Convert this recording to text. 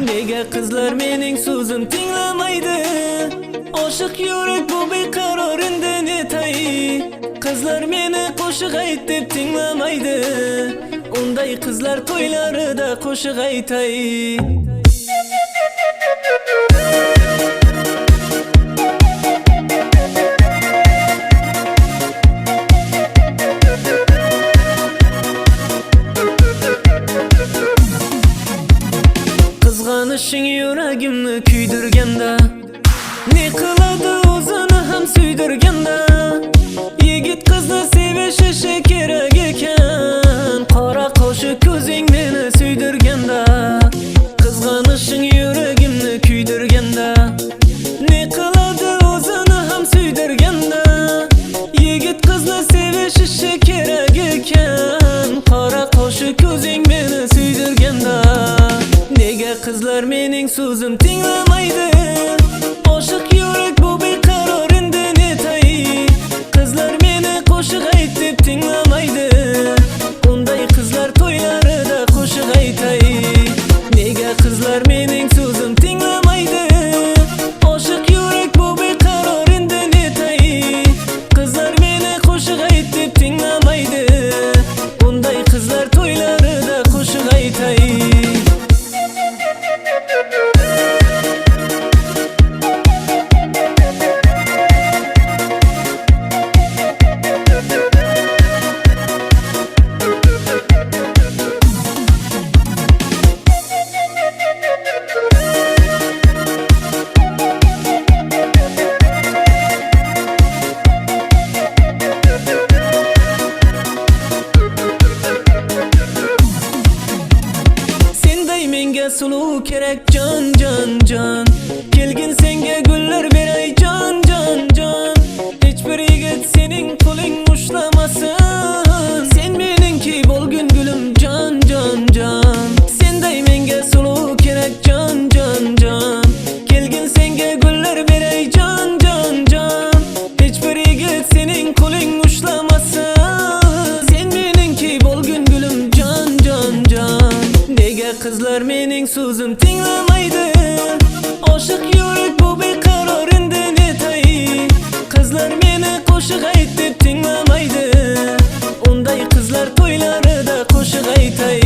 Nega qizlar mening so'zim tinglamaydi? Oshiq yurek bu beqaror indin etay. Qizlar meni qo'shiq ayt deb tinglamaydi. Unday qizlar to'ylarida qo'shiq aytay. Qizg'anishing yuragimni kuydirganda, ne qiladi o'zini ham suydirganda. Yigit qizni sevishishi kerak ekan, qora qoshi ko'zing meni suydirganda. Qizg'anishing yuragimni kuydirganda, ne qiladi o'zini ham suydirganda. Yigit qizni sevishishi kerak ekan, qora qoshi ko'zing meni suydirganda. Nega qizlar mening so'zim tinglamaydi? Oshiq yurek bu beqaror indin etay. Qizlar meni qo'shiq ayt deb tinglamaydi. Unday qizlar to'ylarida qo'shiq aytay. Nega qizlar mening so'zim tinglamaydi? Oshiq yurek bu beqaror indin etay. Qizlar meni qo'shiq ayt deb tinglamaydi. Unday qizlar to'ylarida qo'shiq aytay. Menga suluv kerak jon jon jon. Kelgin senga gullar beray jon jon jon. Hech bir yigit sening qo'ling ushlamasin. Sen meningki bo'lgin gulim jon jon jon. Senday menga suluv kerak jon jon jon. Kelgin senga gullar beray jon jon jon. Hech bir yigit sening qo'ling ushlamasin. Sen meningki bo'lgin gulim jon jon jon. Nega qizlar mening so'zim tinglamaydi? Oshiq yurek bu beqaror indin etay. Qizlar meni qo'shiq ayt deb tinglamaydi. Unday qizlar to'ylarida qo'shiq aytay.